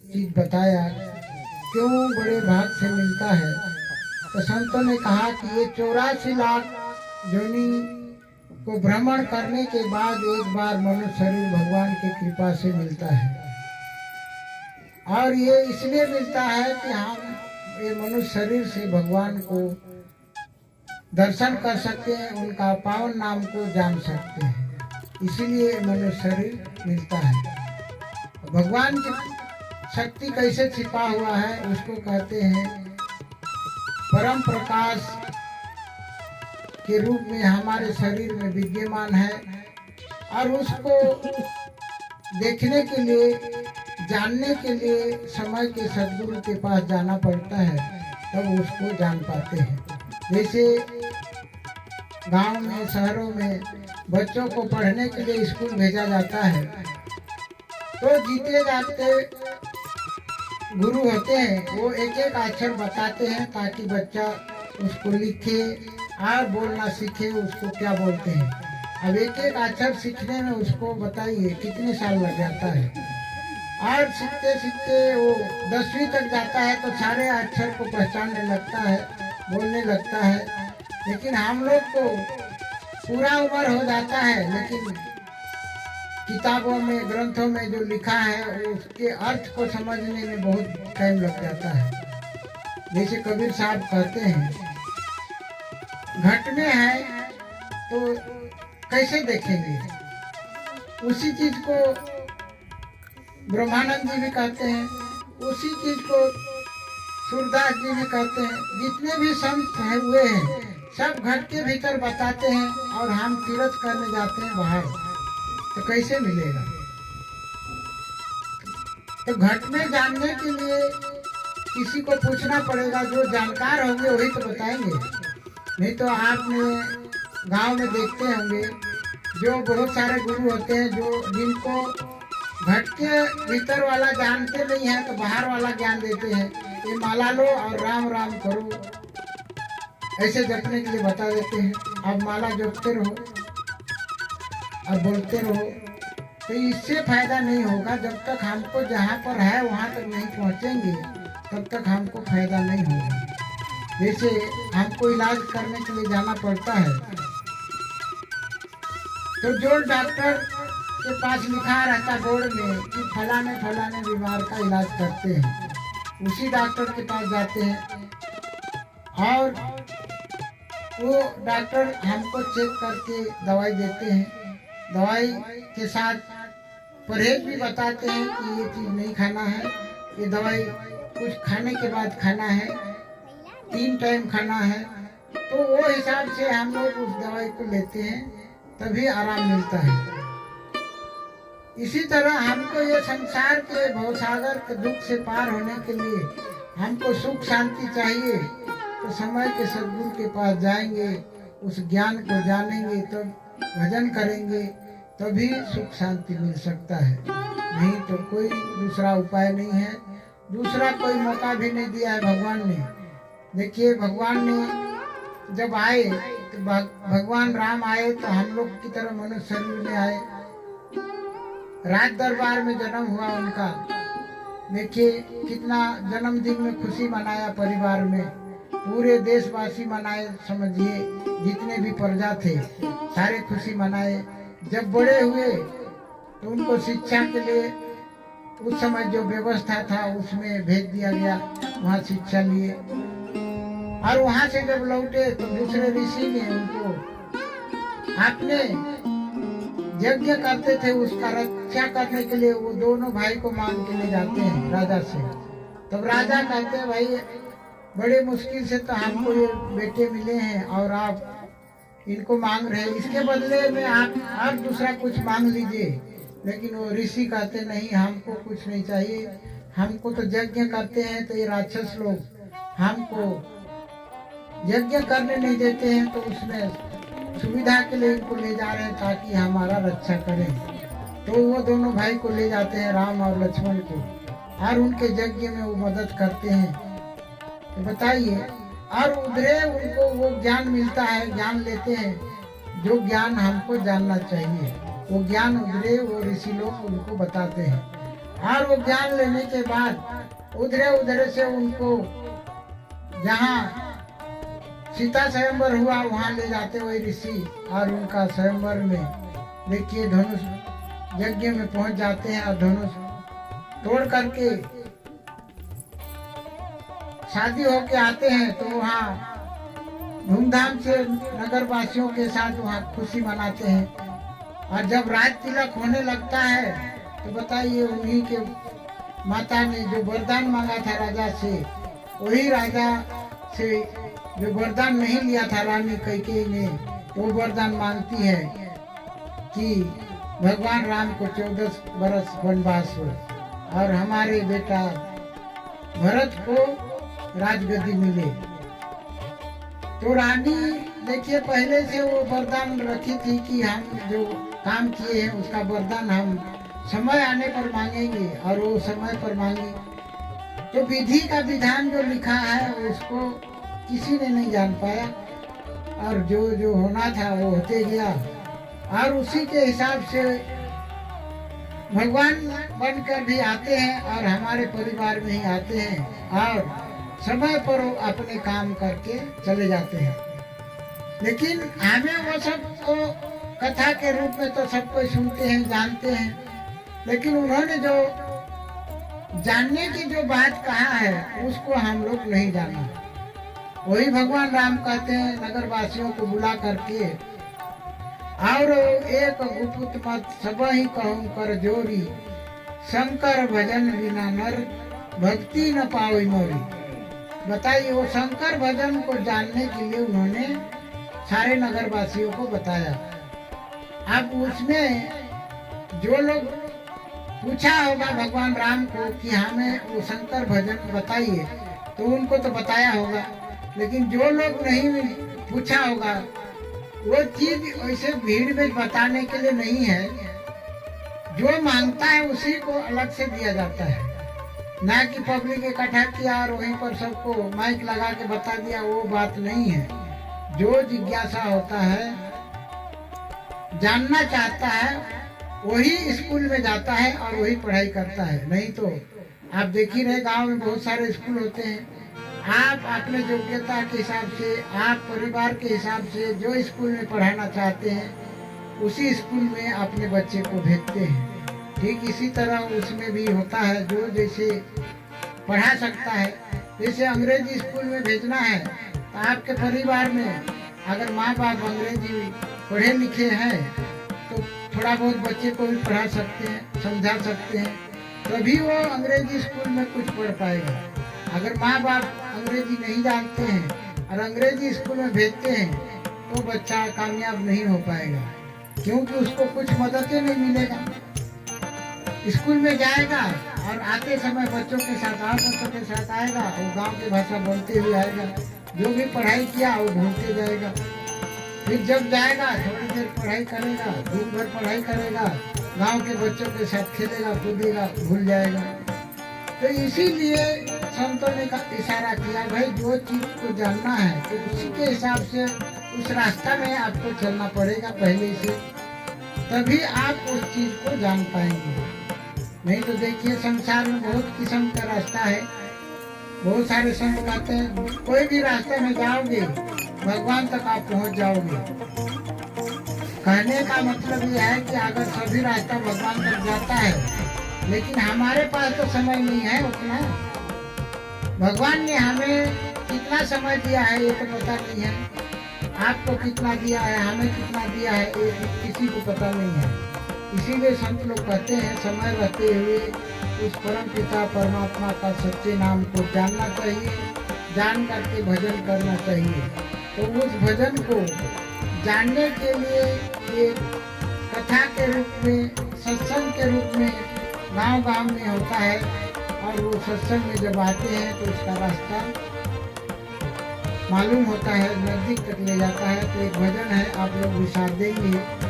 चीज बताया, क्यों बड़े भाग से मिलता है। तो संतों ने कहा कि ये 84 लाख योनि को भ्रमण करने के बाद एक बार मनुष्य शरीर भगवान की कृपा से मिलता है। और ये इसलिए मिलता है कि हम ये मनुष्य शरीर से भगवान को दर्शन कर सकते हैं, उनका पावन नाम को जान सकते हैं, इसीलिए मनुष्य शरीर मिलता है। भगवान की शक्ति कैसे छिपा हुआ है उसको कहते हैं परम प्रकाश के रूप में हमारे शरीर में विद्यमान है। और उसको देखने के लिए, जानने के लिए समय के सद्गुरु के पास जाना पड़ता है, तब उसको जान पाते हैं। जैसे गांव में, शहरों में बच्चों को पढ़ने के लिए स्कूल भेजा जाता है, तो जीते जाते गुरु होते हैं, वो एक एक अक्षर बताते हैं ताकि बच्चा उसको लिखे और बोलना सीखे, उसको क्या बोलते हैं। अब एक एक अक्षर सीखने में उसको बताइए कितने साल लग जाता है। और सीखते सीखते वो 10वीं तक जाता है तो सारे अक्षर को पहचानने लगता है, बोलने लगता है। लेकिन हम लोग को पूरा उम्र हो जाता है, लेकिन किताबों में, ग्रंथों में जो लिखा है उसके अर्थ को समझने में बहुत टाइम लग जाता है। जैसे कबीर साहब कहते हैं, घट में है तो कैसे देखेंगे, उसी चीज को ब्रह्मानंद जी भी कहते हैं, उसी चीज को सूरदास जी भी कहते हैं। जितने भी संत हुए हैं सब घट के भीतर बताते हैं, और हम तीर्थ करने जाते हैं बाहर, तो कैसे मिलेगा। तो घट में जानने के लिए किसी को पूछना पड़ेगा, जो जानकार होंगे वही तो बताएंगे। नहीं तो आपने गांव में देखते होंगे जो बहुत सारे गुरु होते हैं जो जिनको घट के भीतर वाला जानते नहीं है तो बाहर वाला ज्ञान देते हैं। ये माला लो और राम राम करो, ऐसे जपने के लिए बता देते हैं। अब माला जपते रहो और बोलते रहो, तो इससे फायदा नहीं होगा। जब तक हमको जहाँ पर है वहाँ तक नहीं पहुँचेंगे तब तक हमको फायदा नहीं होगा। जैसे हमको इलाज करने के लिए जाना पड़ता है, तो जो डॉक्टर के पास लिखा रहता बोर्ड में कि फलाने फलाने बीमार का इलाज करते हैं, उसी डॉक्टर के पास जाते हैं, और वो डॉक्टर हमको चेक करके दवाई देते हैं। दवाई के साथ परहेज भी बताते हैं कि ये चीज़ नहीं खाना है, ये दवाई कुछ खाने के बाद खाना है, 3 टाइम खाना है। तो वो हिसाब से हम लोग उस दवाई को लेते हैं, तभी आराम मिलता है। इसी तरह हमको ये संसार के भवसागर के दुख से पार होने के लिए हमको सुख शांति चाहिए, तो समय के सद्गुरु के पास जाएंगे, उस ज्ञान को जानेंगे, तो भजन करेंगे, तभी सुख शांति मिल सकता है। नहीं तो कोई दूसरा उपाय नहीं है, दूसरा कोई मौका भी नहीं दिया है भगवान ने। देखिए, भगवान ने जब आए तो भगवान राम आए तो हम लोग की तरह मनुष्य शरीर में आए, राज दरबार में जन्म हुआ उनका। देखिए कितना जन्मदिन में खुशी मनाया, परिवार में पूरे देशवासी मनाए, समझिए जितने भी प्रजा थे सारे खुशी मनाए। जब बड़े हुए तो उनको शिक्षा के लिए उस समय जो व्यवस्था था उसमें भेज दिया गया, वहाँ शिक्षा लिए। और वहाँ से जब लौटे तो दूसरे ऋषि ने उनको अपने यज्ञ करते थे, उसका रक्षा करने के लिए वो दोनों भाई को मांग के ले जाते हैं राजा से। तब राजा कहते हैं, भाई बड़े मुश्किल से तो हमको ये बेटे मिले हैं और आप इनको मांग रहे हैं, इसके बदले में आप दूसरा कुछ मांग लीजिए। लेकिन वो ऋषि कहते नहीं, हमको कुछ नहीं चाहिए, हमको तो यज्ञ करते हैं तो ये राक्षस लोग हमको यज्ञ करने नहीं देते हैं, तो उसमें सुविधा के लिए इनको ले जा रहे हैं ताकि हमारा रक्षा करें। तो वो दोनों भाई को ले जाते हैं, राम और लक्ष्मण को, और उनके यज्ञ में वो मदद करते हैं। तो बताइए, और उधरे उनको वो ज्ञान मिलता है, ज्ञान लेते हैं जो ज्ञान हमको जानना चाहिए, वो ज्ञान उधरे वो ऋषि लोग उनको बताते हैं। और वो ज्ञान लेने के बाद उधरे उधरे से उनको जहाँ सीता स्वयंवर हुआ वहां ले जाते हुए ऋषि, और उनका स्वयंवर में देखिए धनुष यज्ञ में पहुंच जाते हैं और धनुष तोड़ करके शादी होके आते हैं। तो वहाँ धूमधाम से नगर वासियों के साथ वहाँ खुशी मनाते हैं। और जब राज तिलक होने लगता है तो बताइए उन्हीं के माता ने जो वरदान मांगा था राजा से, वही राजा से जो वरदान नहीं लिया था रानी कैकेयी ने, वो वरदान मांगती है कि भगवान राम को 14 बरस वनवास हो और हमारे बेटा भरत को राजगद्दी मिले। तो रानी देखिए पहले से वो वरदान रखी थी कि हम जो काम किए हैं उसका वरदान हम समय आने पर मांगेंगे, और वो समय पर मांगे। तो विधि का विधान जो लिखा है उसको किसी ने नहीं जान पाया, और जो जो होना था वो होते गया। और उसी के हिसाब से भगवान बनकर भी आते हैं और हमारे परिवार में ही आते हैं, और समय पर वो अपने काम करके चले जाते हैं। लेकिन हमें वो सब तो कथा के रूप में तो सब कोई सुनते हैं, जानते हैं, लेकिन उन्होंने जो जानने की जो बात कहा है उसको हम लोग नहीं जाना। वही भगवान राम कहते हैं नगर वासियों को बुला करके, और एक गुप्त मत सब ही कहूँ कर जोरी, शंकर भजन बिना नर भक्ति न पाओ मोरी। बताइए वो शंकर भजन को जानने के लिए उन्होंने सारे नगर वासियों को बताया। अब उसमें जो लोग पूछा होगा भगवान राम को कि हमें वो शंकर भजन बताइए, तो उनको तो बताया होगा, लेकिन जो लोग नहीं पूछा होगा वो चीज वैसे भीड़ में बताने के लिए नहीं है। जो मांगता है उसी को अलग से दिया जाता है, ना कि पब्लिक इकट्ठा किया और वहीं पर सबको माइक लगा के बता दिया, वो बात नहीं है। जो जिज्ञासा होता है, जानना चाहता है, वही स्कूल में जाता है और वही पढ़ाई करता है। नहीं तो आप देख ही रहे गांव में बहुत सारे स्कूल होते हैं। आप अपने योग्यता के हिसाब से, आप परिवार के हिसाब से जो स्कूल में पढ़ाना चाहते हैं उसी स्कूल में अपने बच्चे को भेजते हैं। ठीक इसी तरह उसमें भी होता है, जो जैसे पढ़ा सकता है। जैसे अंग्रेजी स्कूल में भेजना है तो आपके परिवार में अगर माँ बाप अंग्रेजी पढ़े लिखे हैं तो थोड़ा बहुत बच्चे को भी पढ़ा सकते हैं, समझा सकते हैं, तभी वो अंग्रेजी स्कूल में कुछ पढ़ पाएगा। अगर माँ बाप अंग्रेजी नहीं जानते हैं और अंग्रेजी स्कूल में भेजते हैं तो बच्चा कामयाब नहीं हो पाएगा, क्योंकि उसको कुछ मदद ही नहीं मिलेगा। स्कूल में जाएगा और आते समय बच्चों के साथ आएगा, वो गांव की भाषा बोलते हुए आएगा, जो भी पढ़ाई किया वो भूलते जाएगा। फिर जब जाएगा थोड़ी देर पढ़ाई करेगा, दिन भर पढ़ाई करेगा, गांव के बच्चों के साथ खेलेगा कूदेगा, भूल जाएगा। तो इसीलिए संतों ने इशारा किया, भाई जो चीज को जानना है तो उसी के हिसाब से उस रास्ता में आपको चलना पड़ेगा पहले से, तभी आप उस चीज को जान पाएंगे। नहीं तो देखिए संसार में बहुत किस्म का रास्ता है। बहुत सारे संत कहते हैं कोई भी रास्ते में जाओगे भगवान तक आप पहुंच जाओगे। कहने का मतलब यह है कि अगर सभी रास्ता भगवान तक जाता है, लेकिन हमारे पास तो समय नहीं है उतना। भगवान ने हमें कितना समय दिया है ये तो पता नहीं है, आपको कितना दिया है, हमें कितना दिया है, ये किसी को पता नहीं है। इसीलिए संत लोग कहते हैं समय रहते हुए उस परम पिता परमात्मा का सच्चे नाम को जानना चाहिए, जान करके भजन करना चाहिए। तो उस भजन को जानने के लिए ये कथा के रूप में, सत्संग के रूप में गांव-गांव में होता है, और वो सत्संग में जब आते हैं तो उसका रास्ता मालूम होता है, नजदीक तक ले जाता है। तो एक भजन है, आप लोग भी साथ देंगे।